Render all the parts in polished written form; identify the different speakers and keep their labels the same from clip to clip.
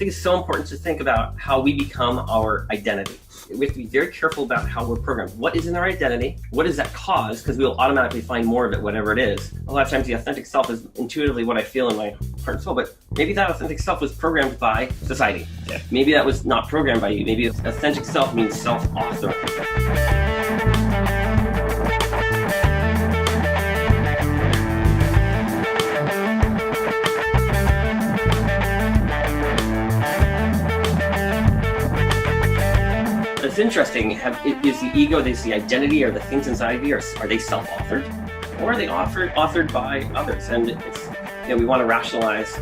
Speaker 1: think it's so important to think about how we become our identity. We have to be very careful about how we're programmed. What is in our identity? What does that cause? Because we'll automatically find more of it, whatever it is. A lot of times the authentic self is intuitively what I feel in my heart and soul, but maybe that authentic self was programmed by society. Yeah. Maybe that was not programmed by you. Maybe authentic self means self-author. It's interesting, is the ego, is the identity, or the things inside of you, are they self-authored? Or are they authored by others? And it's, we want to rationalize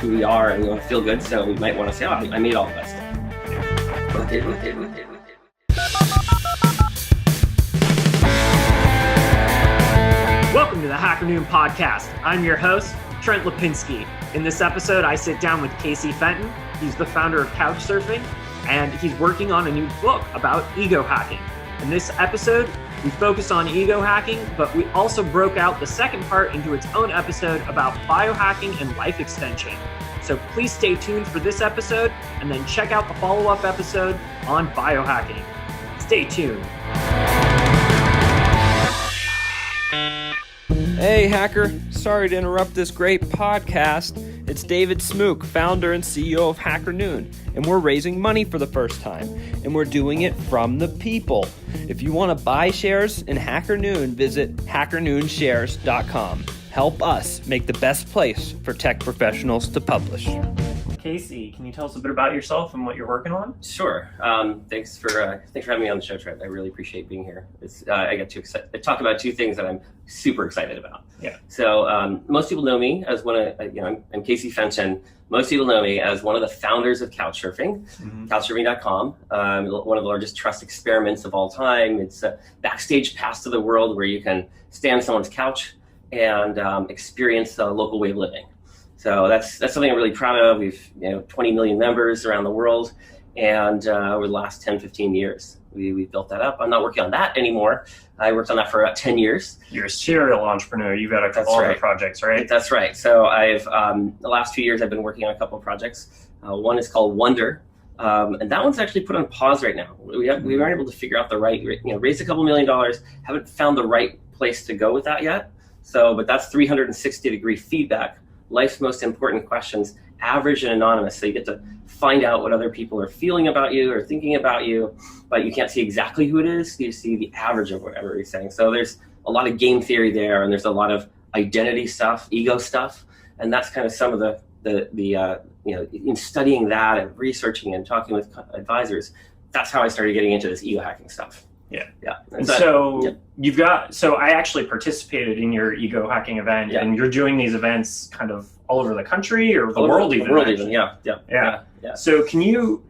Speaker 1: who we are and we want to feel good, so we might want to say, oh, I made all of that stuff.
Speaker 2: Welcome to the Hacker Noon podcast. I'm your host, Trent Lipinski. In this episode, I sit down with Casey Fenton. He's the founder of CouchSurfing, and he's working on a new book about ego hacking. In this episode, we focus on ego hacking, but we also broke out the second part into its own episode about biohacking and life extension. So please stay tuned for this episode, and then check out the follow-up episode on biohacking. Stay tuned.
Speaker 3: Hey hacker, sorry to interrupt this great podcast. It's David Smook, founder and CEO of Hacker Noon, and we're raising money for the first time, and we're doing it from the people. If you want to buy shares in Hacker Noon, visit hackernoonshares.com. Help us make the best place for tech professionals to publish.
Speaker 2: Casey, can you tell us a bit about yourself and what you're working on?
Speaker 1: Sure. Thanks for having me on the show, Trent. I really appreciate being here. I get to talk about two things that I'm super excited about.
Speaker 2: Yeah.
Speaker 1: So most people know me as I'm Casey Fenton. Most people know me as one of the founders of CouchSurfing, CouchSurfing.com, one of the largest trust experiments of all time. It's a backstage pass to the world where you can stand on someone's couch and experience a local way of living. So that's something I'm really proud of. We've 20 million members around the world, and over the last 10, 15 years, we built that up. I'm not working on that anymore. I worked on that for about 10 years.
Speaker 2: You're a serial entrepreneur. You've got a couple other projects, right?
Speaker 1: That's right. So I've the last few years I've been working on a couple of projects. One is called Wonder, and that one's actually put on pause right now. We weren't able to figure out the right, raised a couple $1 million. Haven't found the right place to go with that yet. So, but that's 360-degree feedback. Life's most important questions, average and anonymous. So you get to find out what other people are feeling about you or thinking about you, but you can't see exactly who it is. You see the average of whatever he's saying. So there's a lot of game theory there, and there's a lot of identity stuff, ego stuff, and that's kind of some of the in studying that and researching and talking with advisors. That's how I started getting into this ego hacking stuff.
Speaker 2: Yeah. And so I actually participated in your ego hacking event, and you're doing these events kind of all over the country or the world even. Yeah. So can you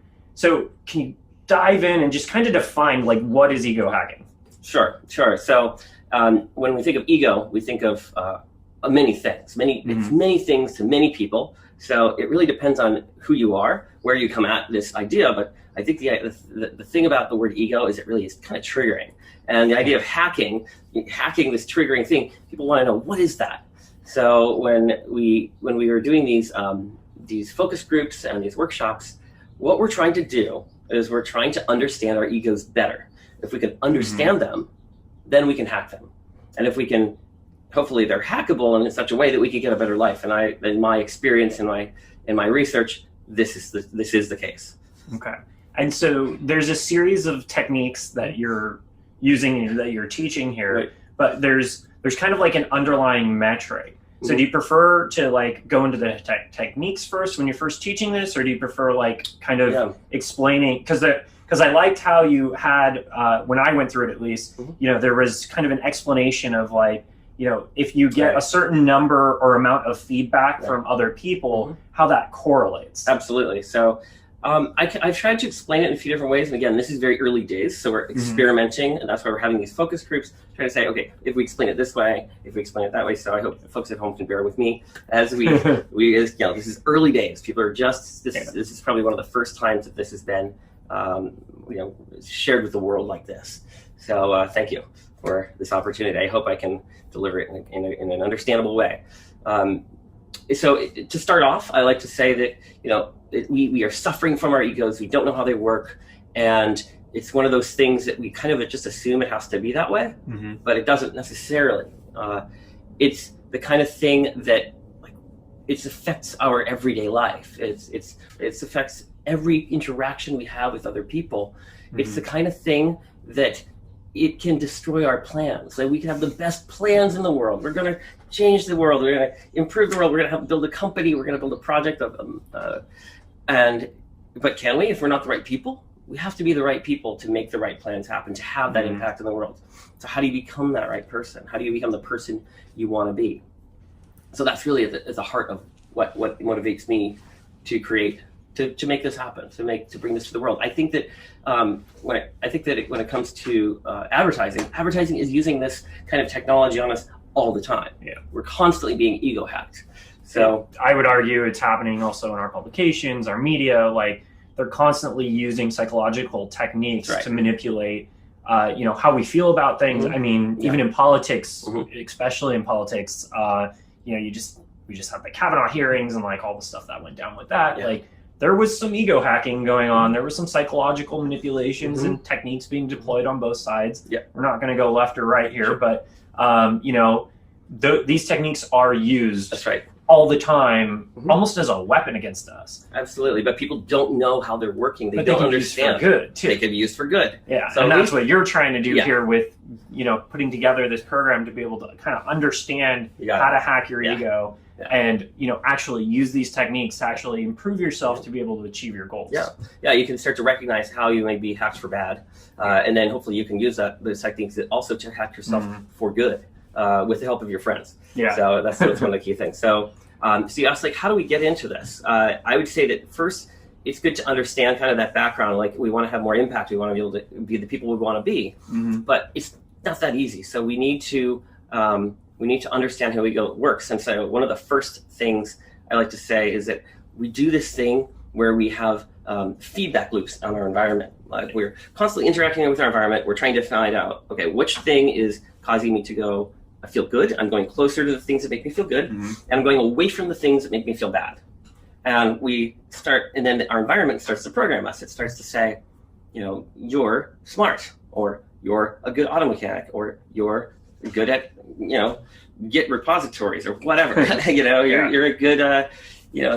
Speaker 2: dive in and just kind of define what is ego hacking?
Speaker 1: Sure. So when we think of ego, we think of many things. It's many things to many people. So it really depends on who you are, where you come at this idea, but I think the thing about the word ego is it really is kind of triggering. And the idea of hacking this triggering thing, people want to know, what is that? So when we were doing these focus groups and these workshops, what we're trying to do is we're trying to understand our egos better. If we can understand them, then we can hack them. And if we can, hopefully they're hackable in such a way that we can get a better life. And in my experience, in my research, this is the case.
Speaker 2: Okay. And so there's a series of techniques that you're using and that you're teaching here, right. But there's kind of like an underlying metric. So do you prefer to go into the techniques first when you're first teaching this, or do you prefer explaining? Because I liked how you had, when I went through it at least, there was kind of an explanation of if you get a certain number or amount of feedback from other people, how that correlates.
Speaker 1: Absolutely. So I've tried to explain it in a few different ways. And again, this is very early days, so we're experimenting, and that's why we're having these focus groups, trying to say, okay, if we explain it this way, if we explain it that way. So I hope the folks at home can bear with me as this is early days. People are this is probably one of the first times that this has been, shared with the world like this. So thank you for this opportunity. I hope I can deliver it in an understandable way. So to start off, I like to say that, we are suffering from our egos. We don't know how they work. And it's one of those things that we kind of just assume it has to be that way, but it doesn't necessarily. It's the kind of thing that it affects our everyday life. It affects every interaction we have with other people. It's the kind of thing that it can destroy our plans. Like we can have the best plans in the world. We're going to change the world. We're going to improve the world. We're going to build a company. We're going to build a project. But can we, if we're not the right people? We have to be the right people to make the right plans happen, to have that impact in the world. So how do you become that right person? How do you become the person you want to be? So that's really at the heart of what motivates me to create, to make this happen, to bring this to the world. I think that when it comes to advertising is using this kind of technology on us all the time.
Speaker 2: Yeah,
Speaker 1: we're constantly being ego hacked. So
Speaker 2: I would argue it's happening also in our publications, our media. Like they're constantly using psychological techniques to manipulate, how we feel about things. I mean, even in politics, especially in politics, we just had the Kavanaugh hearings and like all the stuff that went down with that. Yeah. Like there was some ego hacking going on. There was some psychological manipulations and techniques being deployed on both sides.
Speaker 1: Yeah.
Speaker 2: We're not going to go left or right here, but these techniques are used.
Speaker 1: That's right.
Speaker 2: All the time, almost as a weapon against us.
Speaker 1: Absolutely, but people don't know how they're working. They
Speaker 2: don't
Speaker 1: understand.
Speaker 2: Used for good too.
Speaker 1: They can be used for good.
Speaker 2: Yeah, so and that's what you're trying to do here with, putting together this program to be able to kind of understand how to hack your ego and, actually use these techniques to actually improve yourself to be able to achieve your goals.
Speaker 1: Yeah, you can start to recognize how you may be hacked for bad, and then hopefully you can use those techniques also to hack yourself for good with the help of your friends.
Speaker 2: Yeah.
Speaker 1: So that's one of the key things. So you asked, how do we get into this? I would say that first, it's good to understand kind of that background. Like we want to have more impact. We want to be able to be the people we want to be, but it's not that easy. So we need to understand how ego works. And so one of the first things I like to say is that we do this thing where we have feedback loops on our environment. Like we're constantly interacting with our environment. We're trying to find out, okay, which thing is causing me to go, I feel good. I'm going closer to the things that make me feel good, and I'm going away from the things that make me feel bad. And and then our environment starts to program us. It starts to say, you're smart, or you're a good auto mechanic, or you're good at, Git repositories, or whatever. You're a good,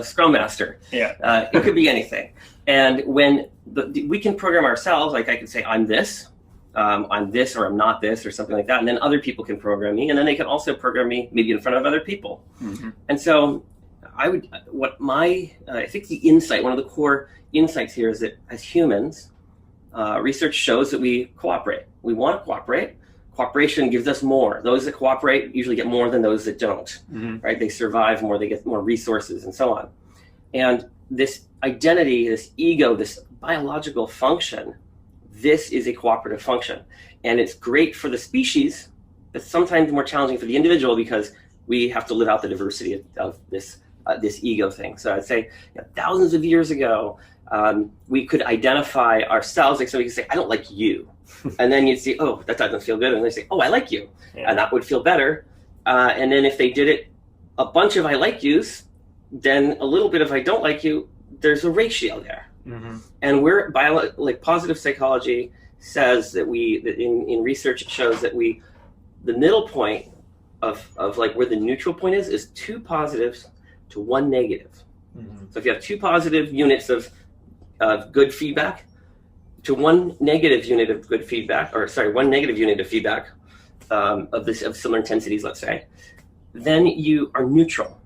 Speaker 1: Scrum Master.
Speaker 2: Yeah.
Speaker 1: It could be anything. And when we can program ourselves, like I could say, I'm this, or I'm not this, or something like that. And then other people can program me, and then they can also program me maybe in front of other people. And so I think the insight, one of the core insights here is that as humans, research shows that we cooperate. We want to cooperate. Cooperation gives us more. Those that cooperate usually get more than those that don't, right? They survive more, they get more resources, and so on. And this identity, this ego, this biological function, this is a cooperative function. And it's great for the species, but sometimes more challenging for the individual because we have to live out the diversity of this ego thing. So I'd say thousands of years ago, we could identify ourselves, like somebody could say, I don't like you. And then you'd see, oh, that doesn't feel good. And they say, oh, I like you. Yeah. And that would feel better. And then if they did it, a bunch of I like yous, then a little bit of I don't like you, there's a ratio there. And positive psychology says that in research, it shows that the middle point of like where the neutral point is 2 positives to 1 negative. So if you have 2 positive units of good feedback to 1 negative unit of good feedback, 1 negative unit of feedback of similar intensities, let's say, then you are neutral.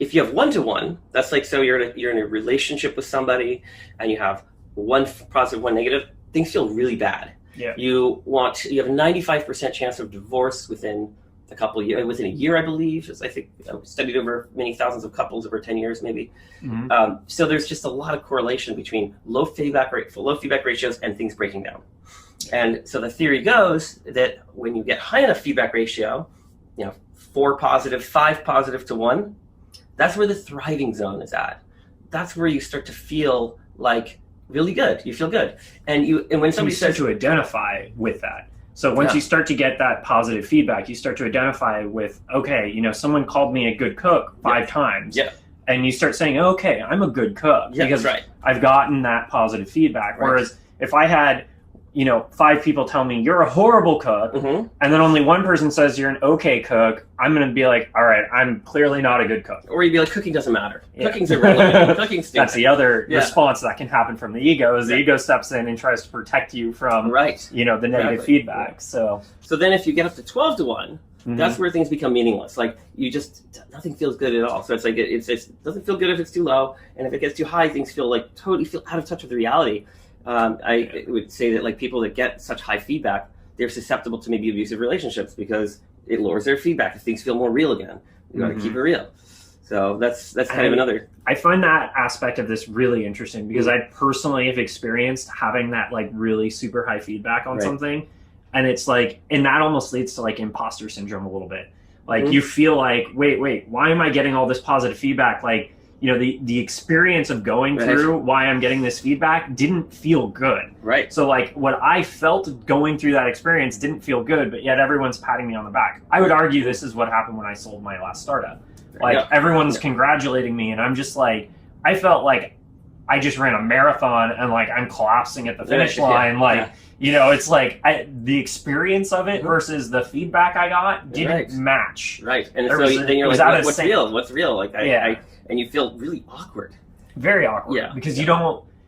Speaker 1: If you have 1-to-1, that's like, so you're in a relationship with somebody and you have 1 positive, 1 negative, things feel really bad.
Speaker 2: Yeah.
Speaker 1: You have a 95% chance of divorce within within a year, I believe. I think I've studied over many thousands of couples over 10 years, maybe. So there's just a lot of correlation between low feedback ratios and things breaking down. And so the theory goes that when you get high enough feedback ratio, 4 positive, 5 positive to 1, that's where the thriving zone is at. That's where you start to feel like really good. You feel good. And when somebody
Speaker 2: start
Speaker 1: says
Speaker 2: to identify with that. So once you start to get that positive feedback, you start to identify with, okay, you know, someone called me a good cook 5 times.
Speaker 1: Yeah.
Speaker 2: And you start saying, okay, I'm a good cook because I've gotten that positive feedback.
Speaker 1: Right.
Speaker 2: Whereas if I had, you know, 5 people tell me you're a horrible cook, and then only one person says you're an okay cook, I'm going to be like, all right, I'm clearly not a good cook.
Speaker 1: Or you'd be like, cooking doesn't matter. Cooking's irrelevant. Cooking's stupid.
Speaker 2: That's the other response that can happen from the ego, is the ego steps in and tries to protect you from, you know, the negative feedback. So
Speaker 1: then if you get up to 12 to 1, that's where things become meaningless. Like, nothing feels good at all. So it's like, it doesn't feel good if it's too low. And if it gets too high, things feel out of touch with reality. I would say that, like, people that get such high feedback, they're susceptible to maybe abusive relationships because it lowers their feedback. If things feel more real again, you got to keep it real. So that's kind of another.
Speaker 2: I find that aspect of this really interesting because I personally have experienced having that, like, really super high feedback on something. And it's like, and that almost leads to, like, imposter syndrome a little bit. Like, you feel like, wait, why am I getting all this positive feedback? Like, you know, the experience of going through why I'm getting this feedback didn't feel good.
Speaker 1: Right.
Speaker 2: So, like, what I felt going through that experience didn't feel good, but yet everyone's patting me on the back. I would argue this is what happened when I sold my last startup. Like, everyone's congratulating me, and I'm just like, I felt like I just ran a marathon and, like, I'm collapsing at the finish line. You know, it's like the experience of it versus the feedback I got didn't match.
Speaker 1: Right. And so then you're like, what's real? What's real? Like, and you feel really awkward. Very awkward. Yeah. Because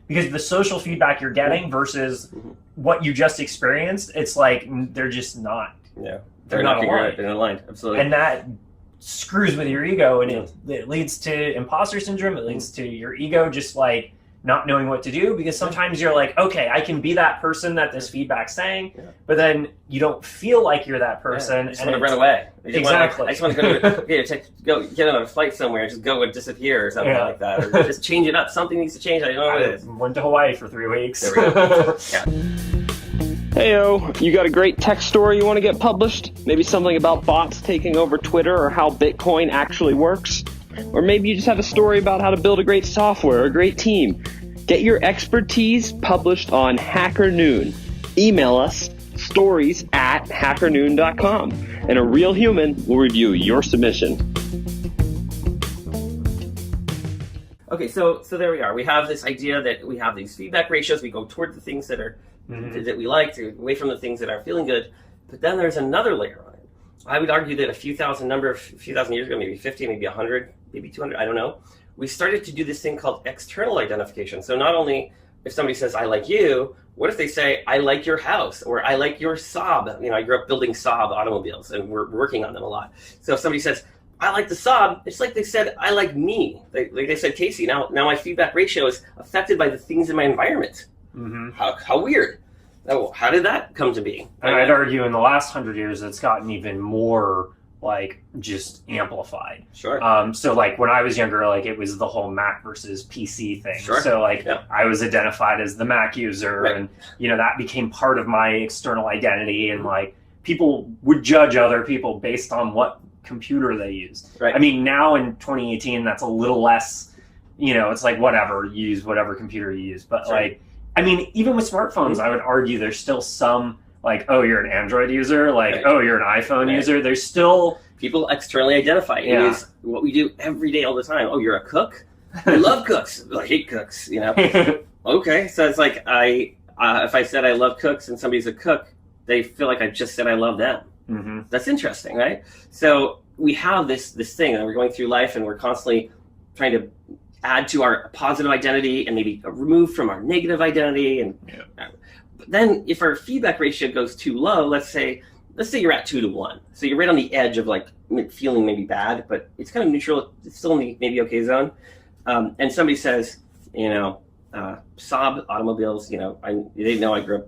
Speaker 1: because the social feedback you're getting versus what you just experienced, it's like they're just not. Yeah. They're not aligned. They're not aligned. Absolutely. And that screws with your ego, and it leads to imposter syndrome. It leads to your ego just, like, not knowing what to do, because sometimes you're like, okay, I can be that person that this feedback's saying, but then you don't feel like you're that person. You just want to run away. Exactly. I just want to go get on a flight somewhere, just go and disappear or something like that, or just change it up. Something needs to change. I don't know what it is. Went to Hawaii for 3 weeks. There we go.
Speaker 3: Heyo, you got a great tech story you want to get published? Maybe something about bots taking over Twitter or how Bitcoin actually works? Or maybe you just have a story about how to build a great software or a great team. Get your expertise published on Hacker Noon. Email us stories@hackernoon.com, and a real human will review your submission.
Speaker 1: Okay, so there we are. We have this idea that we have these feedback ratios. We go toward the things that are that we like, away from the things that are feeling good. But then there's another layer on it. I would argue that a few thousand years ago, maybe 50, maybe 100, maybe 200, I don't know, we started to do this thing called external identification. So not only if somebody says, I like you, what if they say, I like your house, or I like your Saab? You know, I grew up building Saab automobiles, and we're working on them a lot. So if somebody says, I like the Saab, it's like they said, I like me. They said, Casey, now my feedback ratio is affected by the things in my environment. How weird. How did that come to be?
Speaker 2: And I'd argue in the last 100 years, it's gotten even more, like, just amplified.
Speaker 1: Sure.
Speaker 2: So, like, when I was younger, like, it was the whole Mac versus PC thing.
Speaker 1: Sure.
Speaker 2: So, like, I was identified as the Mac user, and, you know, that became part of my external identity, and, like, people would judge other people based on what computer they used.
Speaker 1: Right.
Speaker 2: I mean, now in 2018, that's a little less, you know, it's like, whatever, you use whatever computer you use. But, like, I mean, even with smartphones, I would argue there's still some, like, oh, you're an Android user, like, oh, you're an iPhone user. There's still...
Speaker 1: People externally identify. It is what we do every day, all the time. Oh, you're a cook? I love cooks. I hate cooks, you know? Okay, so it's like, if I said I love cooks and somebody's a cook, they feel like I just said I love them. That's interesting, right? So we have this thing, and we're going through life, and we're constantly trying to add to our positive identity and maybe remove from our negative identity. And but then if our feedback ratio goes too low, let's say you're at 2 to 1. So you're right on the edge of, like, feeling maybe bad, but it's kind of neutral. It's still in the maybe okay zone. And somebody says, you know, Saab automobiles, you know, they know I grew up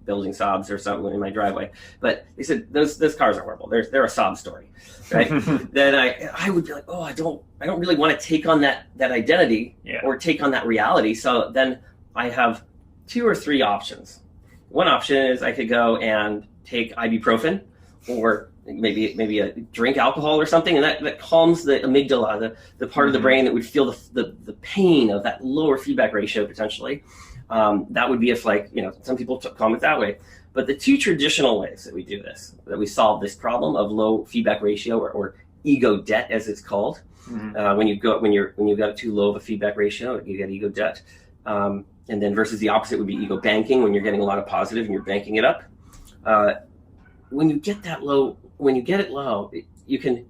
Speaker 1: building Saabs or something in my driveway, but they said those cars are horrible. They're a Saab story, right? Then I would be like, oh, I don't really want to take on that identity or take on that reality. So then I have 2 or 3 options. One option is I could go and take ibuprofen, or maybe a drink alcohol or something, and that calms the amygdala, the part of the brain that would feel the pain of that lower feedback ratio potentially. That would be if, like, you know, some people calm it that way. But the two traditional ways that we do this, that we solve this problem of low feedback ratio or ego debt, as it's called, when you've got too low of a feedback ratio, you get ego debt. And then versus the opposite would be ego banking, when you're getting a lot of positive and you're banking it up. When you get that low, you can.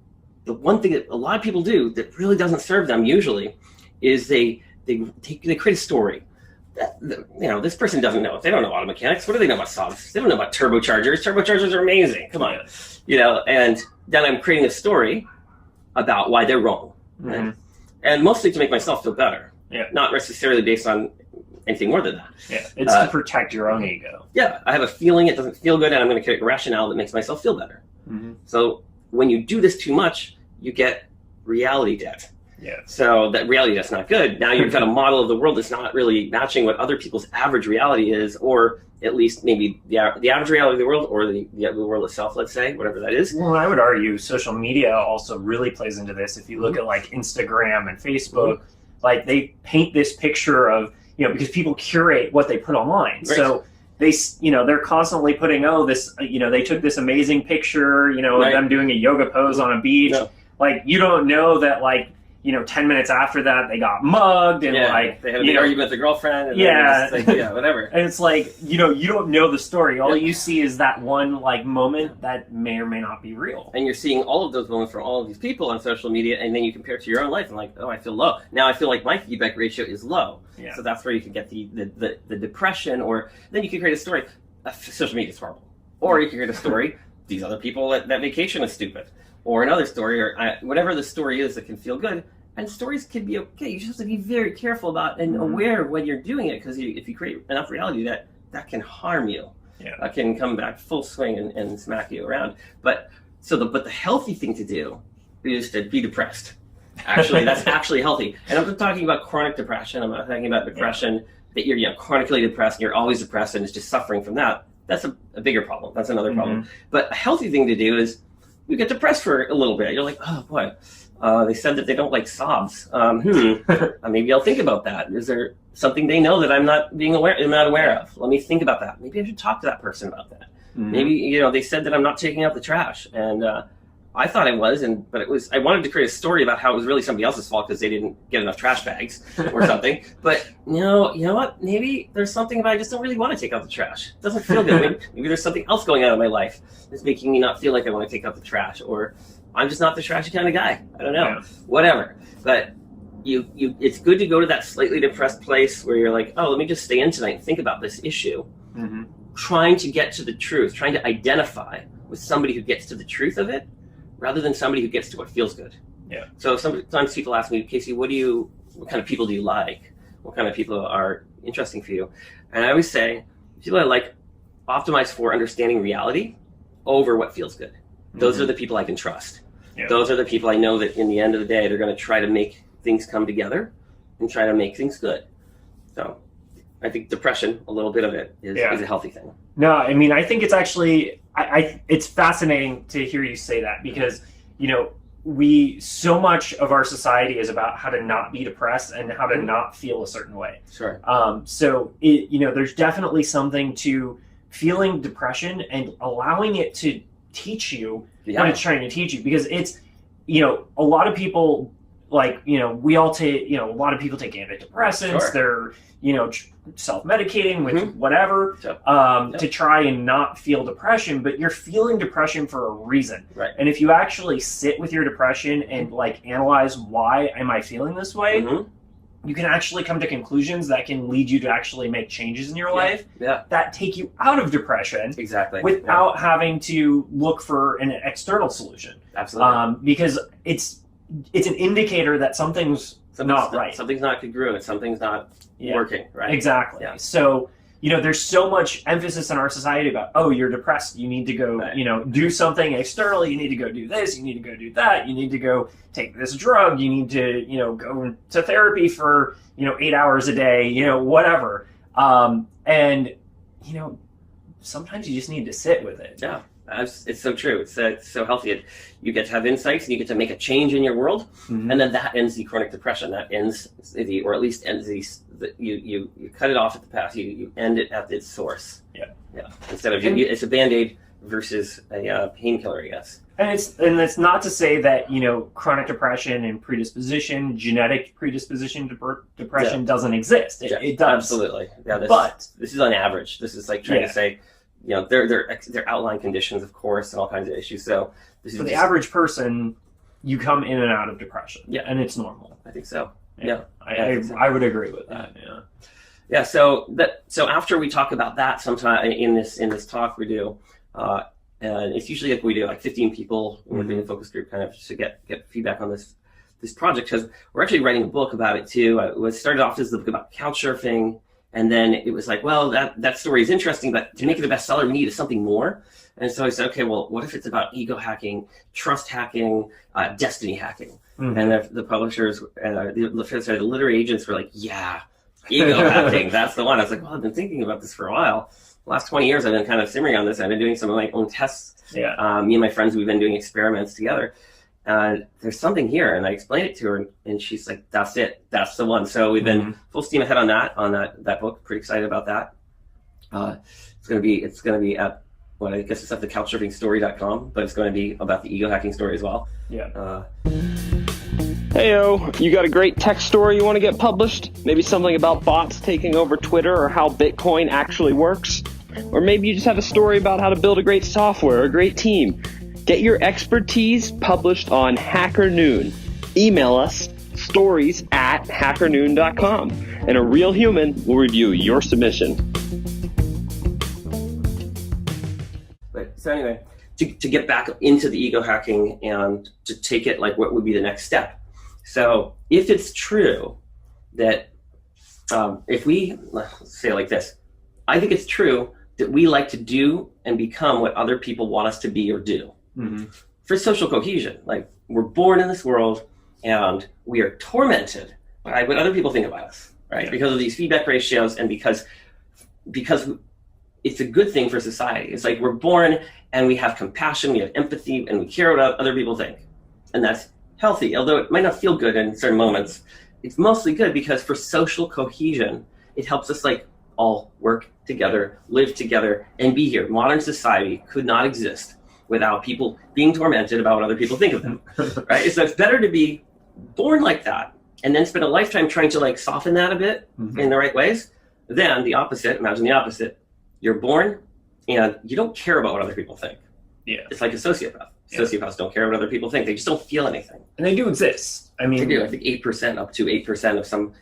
Speaker 1: The one thing that a lot of people do that really doesn't serve them usually is they create a story. This person doesn't know. They don't know auto mechanics. What do they know about solves? They don't know about turbochargers. Turbochargers are amazing. Come on, And then I'm creating a story about why they're wrong, right? And mostly to make myself feel better.
Speaker 2: Yeah.
Speaker 1: Not necessarily based on anything more than that.
Speaker 2: Yeah. It's to protect your own ego.
Speaker 1: Yeah. I have a feeling it doesn't feel good, and I'm going to create a rationale that makes myself feel better. So when you do this too much, you get reality debt.
Speaker 2: Yeah.
Speaker 1: So that reality debt's not good. Now you've got a model of the world that's not really matching what other people's average reality is, or at least maybe the average reality of the world, or the world itself, let's say, whatever that is.
Speaker 2: Well, I would argue social media also really plays into this. If you look at like Instagram and Facebook, like they paint this picture of, because people curate what they put online. Right. So they're constantly putting, they took this amazing picture, of them doing a yoga pose on a beach. No. Like, you don't know that, 10 minutes after that, they got mugged and
Speaker 1: they had a big argument with their girlfriend. And whatever.
Speaker 2: And it's like, you don't know the story. All you see is that one moment that may or may not be real.
Speaker 1: And you're seeing all of those moments from all of these people on social media, and then you compare it to your own life and I feel low. Now I feel like my feedback ratio is low. Yeah. So that's where you can get the depression, or then you can create a story. Social media is horrible. Or you can create a story, these other people that vacation is stupid. Or another story, or whatever the story is that can feel good. And stories can be okay. You just have to be very careful about and aware when you're doing it, because if you create enough reality, that can harm you. Yeah. That can come back full swing and smack you around. But the healthy thing to do is to be depressed. Actually, that's actually healthy. And I'm not talking about chronic depression. I'm not talking about depression that you're chronically depressed and you're always depressed and it's just suffering from that. That's a bigger problem. That's another problem. But a healthy thing to do is you get depressed for a little bit. You're like, oh boy, they said that they don't like sobs. Maybe I'll think about that. Is there something they know that I'm not aware of? Let me think about that. Maybe I should talk to that person about that. Maybe they said that I'm not taking out the trash, and I thought I was, but it was. I wanted to create a story about how it was really somebody else's fault because they didn't get enough trash bags or something. But you know what? Maybe there's something about I just don't really want to take out the trash. It doesn't feel good. Maybe there's something else going on in my life that's making me not feel like I want to take out the trash, or I'm just not the trashy kind of guy. I don't know. Yeah. Whatever. But it's good to go to that slightly depressed place where you're like, oh, let me just stay in tonight and think about this issue. Trying to get to the truth, trying to identify with somebody who gets to the truth of it, rather than somebody who gets to what feels good. Yeah. So sometimes people ask me, Casey, what kind of people do you like? What kind of people are interesting for you? And I always say, people I like optimize for understanding reality over what feels good. Those are the people I can trust. Yeah. Those are the people I know that in the end of the day, they're going to try to make things come together and try to make things good. So I think depression, a little bit of it, is a healthy thing.
Speaker 2: No, I mean, I think it's actually, it's fascinating to hear you say that, because, so much of our society is about how to not be depressed and how to not feel a certain way.
Speaker 1: Sure.
Speaker 2: So, there's definitely something to feeling depression and allowing it to teach you what it's trying to teach you, because it's, a lot of people, we all take, a lot of people take antidepressants. Sure. They're, self-medicating with whatever to try and not feel depression, but you're feeling depression for a reason.
Speaker 1: Right.
Speaker 2: And if you actually sit with your depression and analyze, why am I feeling this way? You can actually come to conclusions that can lead you to actually make changes in your life that take you out of depression.
Speaker 1: Exactly.
Speaker 2: Without having to look for an external solution.
Speaker 1: Absolutely.
Speaker 2: Because it's an indicator that something's not right.
Speaker 1: Something's not congruent. Something's not working, right?
Speaker 2: Exactly. Yeah. So, there's so much emphasis in our society about, oh, you're depressed. You need to go, do something external. You need to go do this. You need to go do that. You need to go take this drug. You need to, go to therapy for, 8 hours a day, whatever. And, sometimes you just need to sit with it.
Speaker 1: Yeah. It's so true. It's so healthy. You get to have insights and you get to make a change in your world, and then that ends the chronic depression. That ends you cut it off at the path. You end it at its source.
Speaker 2: Yeah.
Speaker 1: Yeah. Instead of it's a Band-Aid versus a painkiller, I guess.
Speaker 2: And it's not to say that, you know, chronic depression and predisposition, genetic predisposition to depression doesn't exist. It does.
Speaker 1: Absolutely. Yeah. This is on average. This is like trying to say, you know, they're outlying conditions, of course, and all kinds of issues. So
Speaker 2: for the average person, you come in and out of depression. Yeah. And it's normal.
Speaker 1: I think so.
Speaker 2: I would agree with that. Yeah.
Speaker 1: Yeah. So after we talk about that, sometime in this talk we do, and it's usually like we do like 15 people. We're doing a focus group kind of to get feedback on this project, because we're actually writing a book about it too. It started off as the book about CouchSurfing, and then it was like, well, that story is interesting, but to make it a bestseller, we need something more. And so I said, okay, well, what if it's about ego hacking, trust hacking, destiny hacking? And the publishers and the literary agents were like, yeah, ego hacking, that's the one. I was like, well, I've been thinking about this for a while. The last 20 years, I've been kind of simmering on this. I've been doing some of my own tests. Yeah. Me and my friends, we've been doing experiments together. There's something here, and I explained it to her, and she's like, "That's it. That's the one." So we've been full steam ahead on that book. Pretty excited about that. It's gonna be at I guess it's at the CouchSurfingStory.com, but it's going to be about the ego hacking story as well. Yeah.
Speaker 3: Heyo, you got a great tech story you want to get published? Maybe something about bots taking over Twitter or how Bitcoin actually works? Or maybe you just have a story about how to build a great software or a great team. Get your expertise published on Hacker Noon. Email us stories@hackernoon.com, and a real human will review your submission.
Speaker 1: So anyway, to get back into the ego hacking and to take it like what would be the next step. So if it's true that if we, let's say it like this, I think it's true that we like to do and become what other people want us to be or do for social cohesion. Like, we're born in this world and we are tormented by what other people think about us, right? Because of these feedback ratios, and because it's a good thing for society. It's like we're born and we have compassion, we have empathy, and we care what other people think. And that's healthy, although it might not feel good in certain moments. It's mostly good because for social cohesion, it helps us like all work together, live together, and be here. Modern society could not exist without people being tormented about what other people think of them, right? So it's better to be born like that and then spend a lifetime trying to like soften that a bit in the right ways than the opposite. Imagine the opposite. You're born and you don't care about what other people think. Yeah. It's like a sociopath. Yeah. Sociopaths don't care what other people think. They just don't feel anything.
Speaker 2: And they do exist. I mean,
Speaker 1: they do. I think 8%, up to 8% of some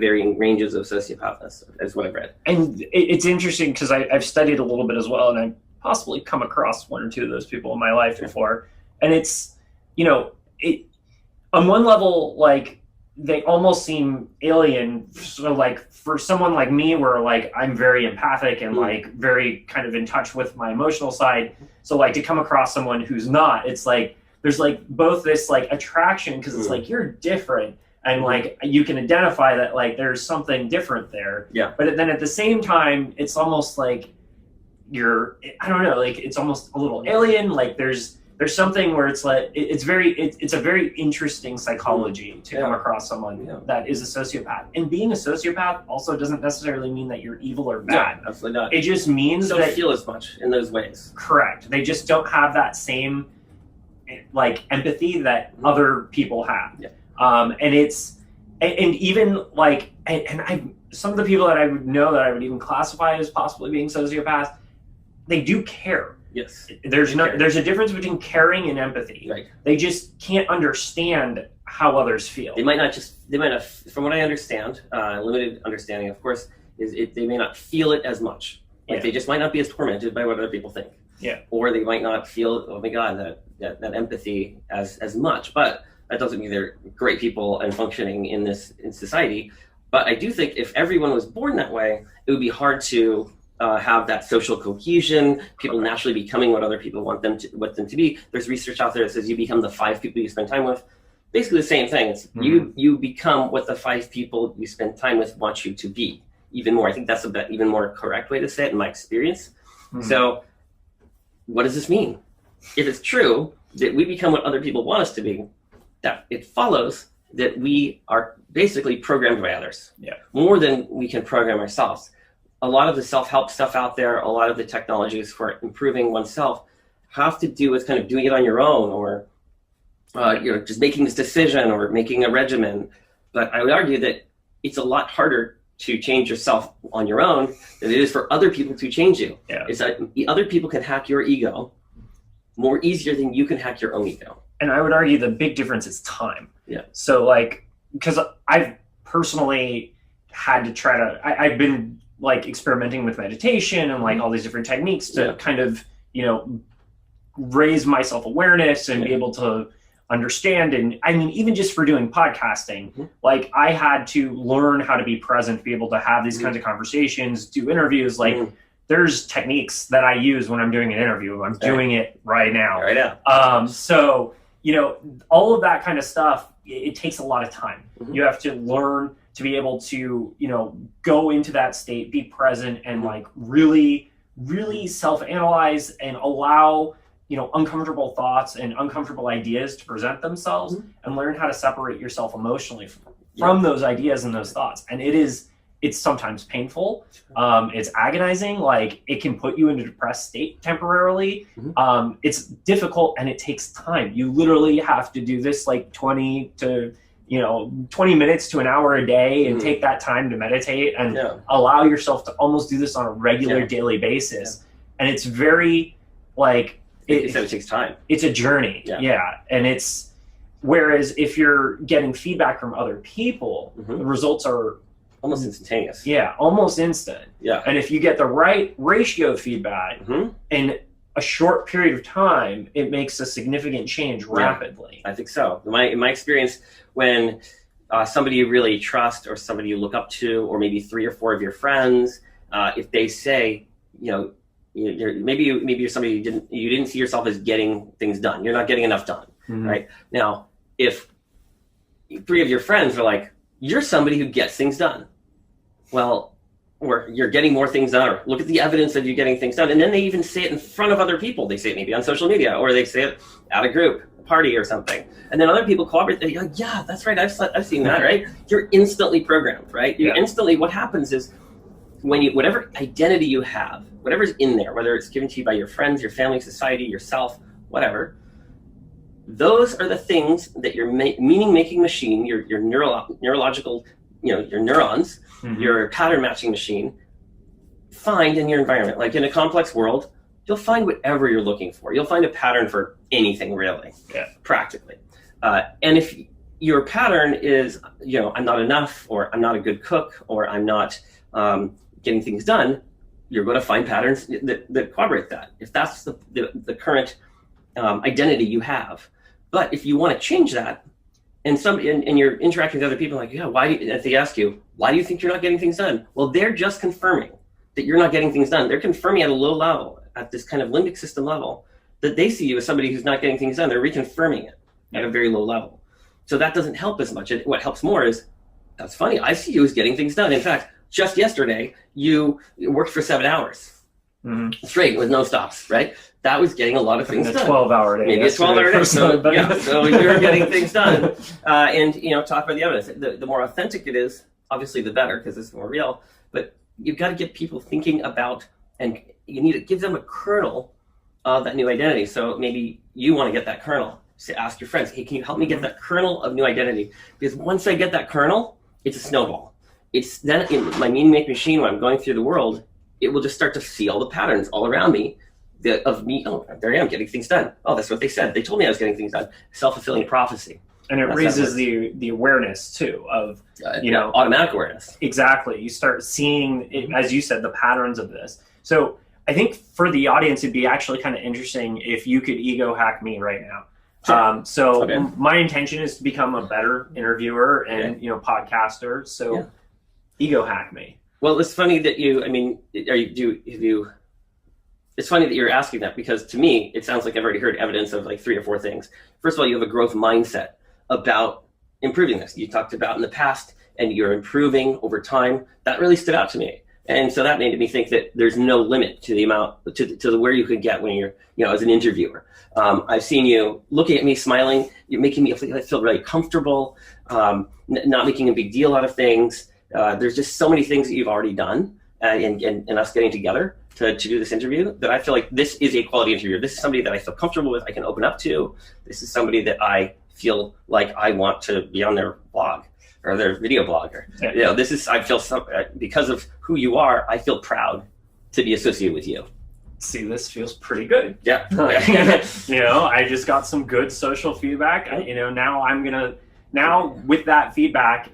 Speaker 1: varying ranges of sociopaths is what I've read.
Speaker 2: And it's interesting because I've studied a little bit as well, and I've possibly come across one or two of those people in my life before. And it's, you know, on one level, like, they almost seem alien. So like for someone like me, where like I'm very empathic and like very kind of in touch with my emotional side. So like to come across someone who's not, it's like there's like both this like attraction because it's like you're different and like you can identify that like there's something different there. Yeah. But then at the same time, it's almost like I don't know, like it's almost a little alien. Like there's something where it's like it's a very interesting psychology to come across someone that is a sociopath. And being a sociopath also doesn't necessarily mean that you're evil or bad.
Speaker 1: No, absolutely not.
Speaker 2: It just means
Speaker 1: they don't feel as much in those ways.
Speaker 2: Correct. They just don't have that same like empathy that other people have. Yeah. And even like some of the people that I would know that I would even classify as possibly being sociopaths, they do care.
Speaker 1: Yes.
Speaker 2: There's a difference between caring and empathy. Right. They just can't understand how others feel.
Speaker 1: They might not, from what I understand, limited understanding, of course, they may not feel it as much. Like they just might not be as tormented by what other people think. Yeah. Or they might not feel, oh my God, that empathy as much. But that doesn't mean they're great people and functioning in society. But I do think if everyone was born that way, it would be hard to have that social cohesion, people naturally becoming what other people want them to be. There's research out there that says you become the 5 people you spend time with. Basically the same thing. It's you become what the 5 people you spend time with want you to be. Even more. I think that's even more correct way to say it in my experience. So what does this mean? If it's true that we become what other people want us to be, that it follows that we are basically programmed by others. Yeah. More than we can program ourselves. a lot of the self-help stuff out there, a lot of the technologies for improving oneself have to do with kind of doing it on your own, or just making this decision or making a regimen. But I would argue that it's a lot harder to change yourself on your own than it is for other people to change you.
Speaker 2: Yeah.
Speaker 1: It's that other people can hack your ego more easier than you can hack your own ego.
Speaker 2: And I would argue the big difference is time.
Speaker 1: Yeah.
Speaker 2: So like, because I've personally had to try to, I've been like experimenting with meditation and like all these different techniques to kind of, raise my self-awareness and be able to understand. And I mean, even just for doing podcasting, like I had to learn how to be present, be able to have these kinds of conversations, do interviews. Like there's techniques that I use when I'm doing an interview. I'm doing it right now. So, all of that kind of stuff, it takes a lot of time. You have to learn to be able to, go into that state, be present, and like really, really self-analyze and allow uncomfortable thoughts and uncomfortable ideas to present themselves, and learn how to separate yourself emotionally from those ideas and those thoughts. And it's sometimes painful. It's agonizing. Like it can put you in a depressed state temporarily. It's difficult and it takes time. You literally have to do this like 20 minutes to an hour a day and take that time to meditate and allow yourself to almost do this on a regular daily basis. And it's very like,
Speaker 1: it takes time.
Speaker 2: It's a journey. And whereas if you're getting feedback from other people, the results are
Speaker 1: almost instantaneous.
Speaker 2: Almost instant. And if you get the right ratio of feedback in a short period of time, it makes a significant change rapidly.
Speaker 1: I think so. In my experience, when somebody you really trust or somebody you look up to, or maybe 3 or 4 of your friends, if they say, maybe you're somebody you didn't see yourself as getting things done. You're not getting enough done, right? Now, if 3 of your friends are like, you're somebody who gets things done. Well, or you're getting more things done, or look at the evidence of you getting things done. And then they even say it in front of other people. They say it maybe on social media, or they say it at a group, a party or something. And then other people cooperate. They're like, yeah, that's right. I've seen that, right? You're instantly programmed, right? What happens is when whatever identity you have, whatever's in there, whether it's given to you by your friends, your family, society, yourself, whatever, those are the things that your meaning-making machine, your neurological, your neurons, your pattern matching machine, find in your environment. Like in a complex world, you'll find whatever you're looking for. You'll find a pattern for anything, really, practically. And if your pattern is, I'm not enough, or I'm not a good cook, or I'm not getting things done, you're going to find patterns that corroborate that. If that's the current identity you have. But if you want to change that, and you're interacting with other people, like, if they ask you, why do you think you're not getting things done? Well, they're just confirming that you're not getting things done. They're confirming at a low level, at this kind of limbic system level, that they see you as somebody who's not getting things done. They're reconfirming it at a very low level. So that doesn't help as much. What helps more is, that's funny, I see you as getting things done. In fact, just yesterday, you worked for 7 hours straight with no stops, right? That was getting a lot of things done.
Speaker 2: 12-hour day.
Speaker 1: Maybe a 12-hour day. So you're getting things done. And, talk about the evidence. The more authentic it is, obviously the better, because it's more real. But you've got to get people thinking about, and you need to give them a kernel of that new identity. So maybe you want to get that kernel. So ask your friends, hey, can you help me get that kernel of new identity? Because once I get that kernel, it's a snowball. It's then in my meaning-making machine, when I'm going through the world, it will just start to see all the patterns all around me of me. Oh, there I am getting things done. Oh, that's what they said. They told me I was getting things done. Self-fulfilling prophecy.
Speaker 2: And it raises the awareness too of,
Speaker 1: automatic awareness.
Speaker 2: Exactly. You start seeing it, as you said, the patterns of this. So I think for the audience, it'd be actually kind of interesting if you could ego hack me right now. Sure. My intention is to become a better interviewer and, podcaster. So ego hack me.
Speaker 1: Well, it's funny that it's funny that you're asking that, because to me, it sounds like I've already heard evidence of like 3 or 4 things. First of all, you have a growth mindset about improving this. You talked about in the past, and you're improving over time. That really stood out to me. And so that made me think that there's no limit to the amount, to where you could get when you're, as an interviewer. I've seen you looking at me, smiling. You're making me feel really comfortable, not making a big deal out of things. There's just so many things that you've already done and us getting together to do this interview, that I feel like this is a quality interview. This is somebody that I feel comfortable with, I can open up to. This is somebody that I feel like I want to be on their blog or their video blog. Or, I feel because of who you are, I feel proud to be associated with you.
Speaker 2: See, this feels pretty good.
Speaker 1: Yeah.
Speaker 2: I just got some good social feedback. Now with that feedback,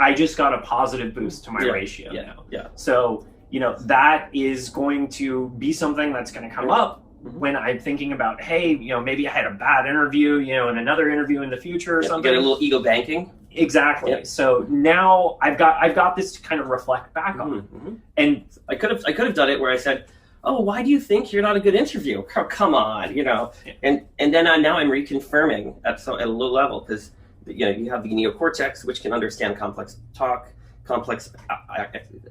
Speaker 2: I just got a positive boost to my ratio now.
Speaker 1: Yeah.
Speaker 2: So, that is going to be something that's going to come up when I'm thinking about, hey, maybe I had a bad interview, in another interview in the future or something.
Speaker 1: Get a little ego banking.
Speaker 2: Exactly. Yeah. So now I've got this to kind of reflect back on. And
Speaker 1: I could have done it where I said, "Oh, why do you think you're not a good interviewer? Come on, And then now I'm reconfirming at a low level, because you have the neocortex, which can understand complex talk, complex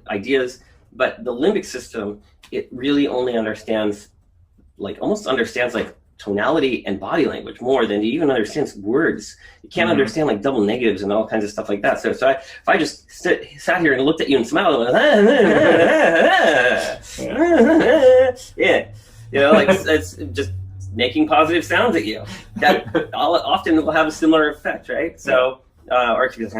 Speaker 1: ideas, but the limbic system, it really only understands tonality and body language more than it even understands words. You can't understand like double negatives and all kinds of stuff like that. So if I just sat here and looked at you and smiled, it's just making positive sounds at you. That often will have a similar effect, right? So, or it could be like,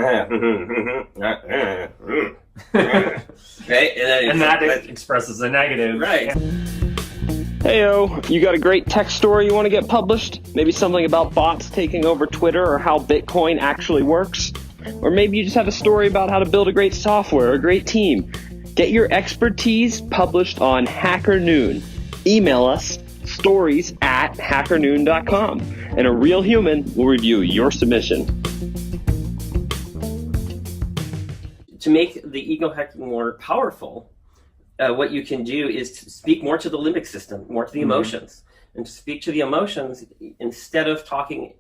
Speaker 1: right?
Speaker 2: And that expresses a negative.
Speaker 1: Right.
Speaker 3: Heyo, you got a great tech story you want to get published? Maybe something about bots taking over Twitter or how Bitcoin actually works? Or maybe you just have a story about how to build a great software or a great team. Get your expertise published on Hacker Noon. Email us stories@hackernoon.com, and a real human will review your submission.
Speaker 1: To make the ego hacking more powerful, what you can do is to speak more to the limbic system, more to the emotions, and to speak to the emotions instead of talking,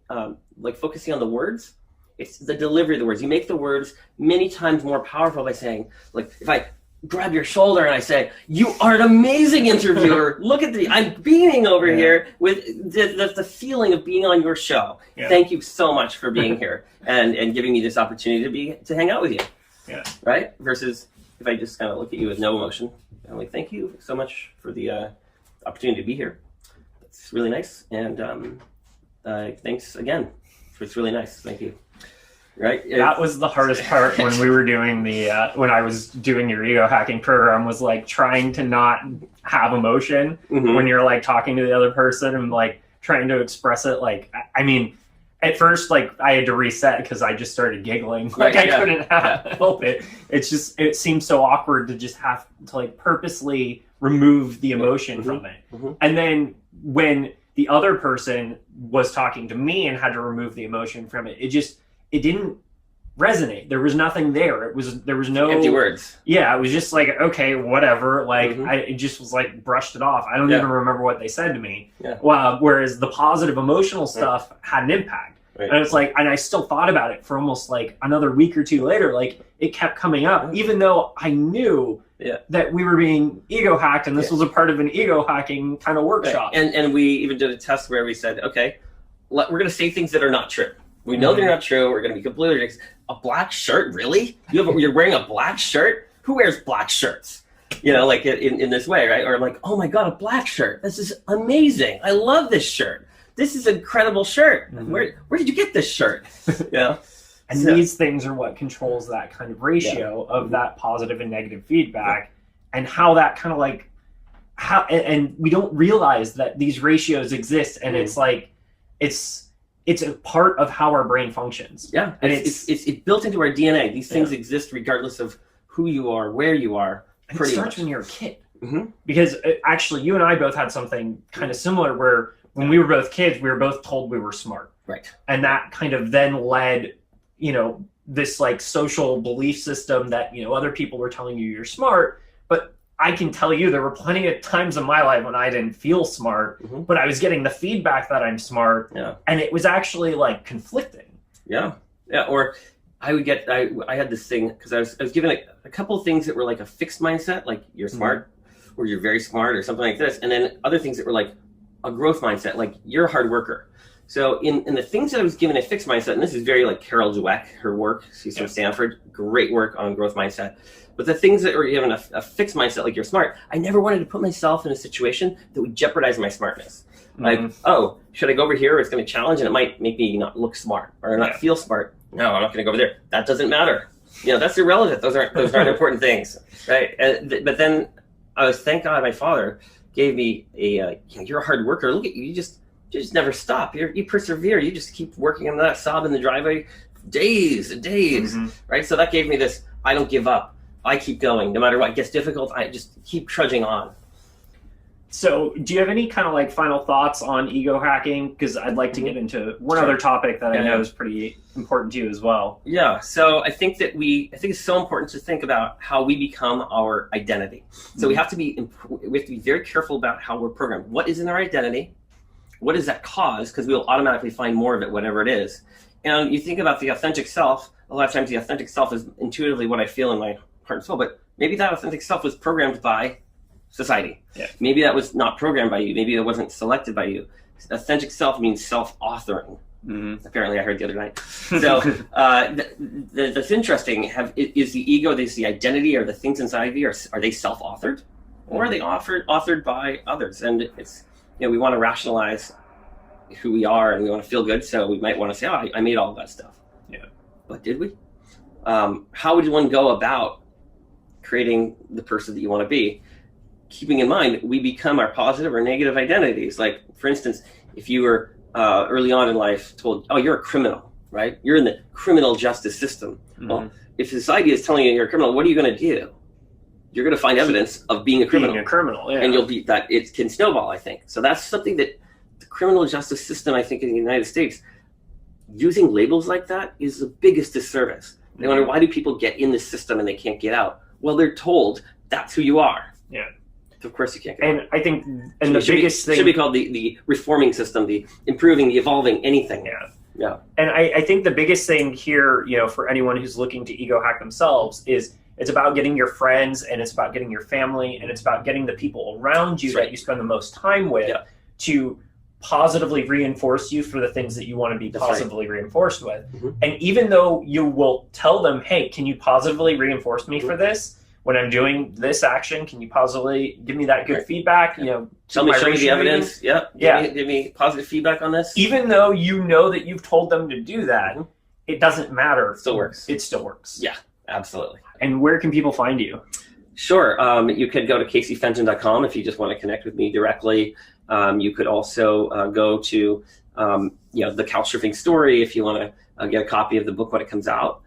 Speaker 1: focusing on the words. It's the delivery of the words. You make the words many times more powerful by saying, like, if I grab your shoulder and I say, "You are an amazing interviewer. Look at I'm beaming over here with the feeling of being on your show. Yeah. Thank you so much for being here and giving me this opportunity to hang out with you."
Speaker 2: Yeah.
Speaker 1: Right? Versus if I just kind of look at you with no emotion, I'm like, "Thank you so much for the opportunity to be here. It's really nice, and thanks again. It's really nice. Thank you." Right?
Speaker 2: That was the hardest part when we were doing when I was doing your ego hacking program, was like trying to not have emotion when you're like talking to the other person and like trying to express it. Like, I mean, at first, like I had to reset because I just started giggling. Like I couldn't help it. It seemed so awkward to just have to like purposely remove the emotion from it. And then when the other person was talking to me and had to remove the emotion from it, it didn't resonate. There was nothing there. There was no
Speaker 1: empty words.
Speaker 2: Yeah, it was just like, okay, whatever. Like it just was like brushed it off. I don't even remember what they said to me. Yeah. Well, whereas the positive emotional stuff had an impact. Right. And it's like, and I still thought about it for almost like another week or two later. Like it kept coming up, even though I knew that we were being ego hacked, and this was a part of an ego hacking kind of workshop.
Speaker 1: Right. And we even did a test where we said, okay, we're going to say things that are not true. We know they're not true. We're going to be completely a black shirt. Really? You're wearing a black shirt? Who wears black shirts? Like in this way, right? Or like, oh my God, a black shirt. This is amazing. I love this shirt. This is an incredible shirt. Where did you get this shirt?
Speaker 2: And these things are what controls that kind of ratio of that positive and negative feedback, and how that kind of like and we don't realize that these ratios exist, and it's like it's a part of how our brain functions.
Speaker 1: Yeah, and it's built into our DNA. These things exist regardless of who you are, where you are.
Speaker 2: And it starts when you're a kid. Because actually, you and I both had something kind of similar where when we were both kids, we were both told we were smart.
Speaker 1: Right.
Speaker 2: And that kind of then led, this like social belief system that, other people were telling you you're smart. But I can tell you there were plenty of times in my life when I didn't feel smart, but I was getting the feedback that I'm smart. Yeah. And it was actually like conflicting.
Speaker 1: Yeah. Yeah. Or I would get, I had this thing because I was given a couple of things that were like a fixed mindset, like you're smart or you're very smart or something like this. And then other things that were like, a growth mindset, like you're a hard worker. So in the things that I was given a fixed mindset, and this is very like Carol Dweck, her work, she's from Stanford, great work on growth mindset. But the things that were given a fixed mindset, like you're smart, I never wanted to put myself in a situation that would jeopardize my smartness. Like, oh, should I go over here? It's going to challenge and it might make me not look smart or not feel smart. No, I'm not going to go over there. That doesn't matter. That's irrelevant. Those aren't important things, right? But then thank God my father gave me you're a hard worker. Look at you, you just never stop. You persevere. You just keep working on that sob in the driveway days and days, right? So that gave me this, I don't give up. I keep going. No matter what gets difficult, I just keep trudging on.
Speaker 2: So do you have any kind of like final thoughts on ego hacking? Because I'd like to get into one other topic that I know is pretty important to you as well. Yeah.
Speaker 1: So I think it's so important to think about how we become our identity. So we have to be very careful about how we're programmed. What is in our identity? What does that cause? Because we'll automatically find more of it, whatever it is. And you think about the authentic self. A lot of times the authentic self is intuitively what I feel in my heart and soul, but maybe that authentic self was programmed by society. Yeah. Maybe that was not programmed by you. Maybe it wasn't selected by you. Authentic self means self-authoring. Apparently I heard the other night. So that's interesting. Is the ego, is the identity, or the things inside of you, are they self-authored? Or are they authored by others? And it's, we want to rationalize who we are and we want to feel good. So we might want to say, oh, I made all that stuff. Yeah. But did we? How would one go about creating the person that you want to be? Keeping in mind, we become our positive or negative identities. Like, for instance, if you were early on in life told, oh, you're a criminal, right? You're in the criminal justice system. Well, if society is telling you you're a criminal, what are you going to do? You're going to find evidence of being a criminal. And you'll be that. It can snowball, I think. So that's something that the criminal justice system, I think, in the United States, using labels like that is the biggest disservice. They wonder, why do people get in this system and they can't get out? Well, they're told that's who you are. Yeah. Of course you can't get out.
Speaker 2: I think, and the biggest thing...
Speaker 1: should be called the reforming system, the improving, the evolving, anything. Yeah.
Speaker 2: And I think the biggest thing here, for anyone who's looking to ego hack themselves is it's about getting your friends, and it's about getting your family, and it's about getting the people around you that you spend the most time with to positively reinforce you for the things that you want to be positively reinforced with. And even though you will tell them, hey, can you positively reinforce me for this? When I'm doing this action, can you positively give me that good feedback?
Speaker 1: Tell me, show me the evidence. Give me positive feedback on this.
Speaker 2: Even though you know that you've told them to do that, it doesn't matter.
Speaker 1: It still works.
Speaker 2: It still works.
Speaker 1: Yeah, absolutely.
Speaker 2: And where can people find you?
Speaker 1: Sure. You could go to CaseyFenton.com if you just want to connect with me directly. You could also go to the CouchSurfing story if you want to get a copy of the book when it comes out.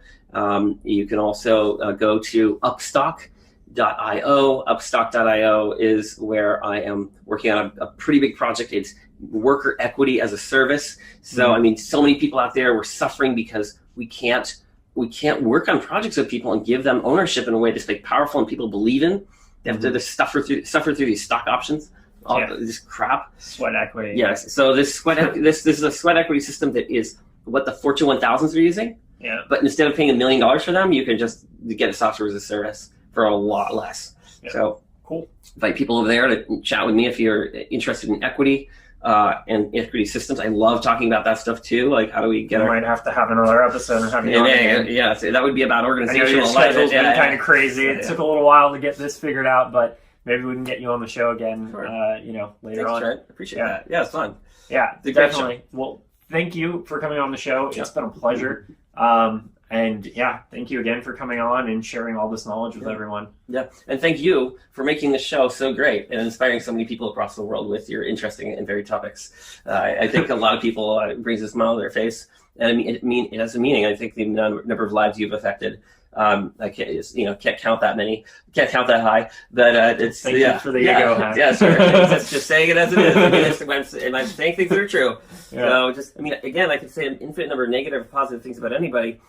Speaker 1: You can also go to UpStock.io. UpStock.io is where I am working on a pretty big project. It's worker equity as a service. So, so many people out there, we're suffering because we can't work on projects with people and give them ownership in a way that's like powerful and people believe in. They have to suffer through these stock options. This crap.
Speaker 2: Sweat equity.
Speaker 1: Yes. So this is a sweat equity system that is what the Fortune 1000s are using. Yeah. But instead of paying $1 million for them, you can just get a software as a service for a lot less. Yeah. So
Speaker 2: cool.
Speaker 1: Invite people over there to chat with me if you're interested in equity and equity systems. I love talking about that stuff too. Like, how do we get?
Speaker 2: We might have to have another episode and have you on again.
Speaker 1: Yeah. So that would be about organizational.
Speaker 2: Your schedule's been kind of crazy. It took a little while to get this figured out, but maybe we can get you on the show again. Sure. Later on.
Speaker 1: Trent. Appreciate that. Yeah, it's fun.
Speaker 2: Yeah, definitely. Well, thank you for coming on the show. It's been a pleasure. And thank you again for coming on and sharing all this knowledge with everyone.
Speaker 1: Yeah, and thank you for making the show so great and inspiring so many people across the world with your interesting and varied topics. I think a lot of people brings a smile to their face, and it has a meaning. I think the number of lives you've affected. I can't count that many, can't count that high, but it's
Speaker 2: thank you for the ego hack.
Speaker 1: Yeah, sure. That's just saying it as it is. I'm saying things that are true. Yeah. So again, I could say an infinite number of negative or positive things about anybody.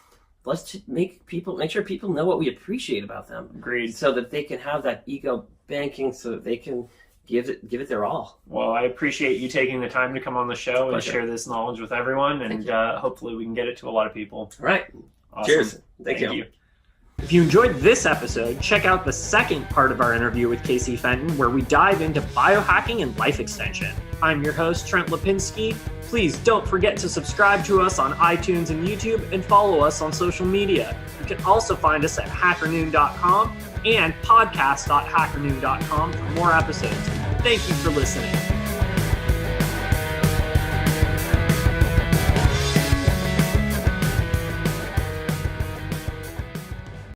Speaker 1: Let's just make sure people know what we appreciate about them.
Speaker 2: Agreed.
Speaker 1: So that they can have that ego banking, so that they can give it their all.
Speaker 2: Well, I appreciate you taking the time to come on the show and share this knowledge with everyone, and hopefully we can get it to a lot of people.
Speaker 1: All right.
Speaker 2: Awesome.
Speaker 1: Cheers. Thank you.
Speaker 2: If you enjoyed this episode, check out the second part of our interview with Casey Fenton, where we dive into biohacking and life extension. I'm your host, Trent Lipinski. Please don't forget to subscribe to us on iTunes and YouTube and follow us on social media. You can also find us at hackernoon.com and podcast.hackernoon.com for more episodes. Thank you for listening.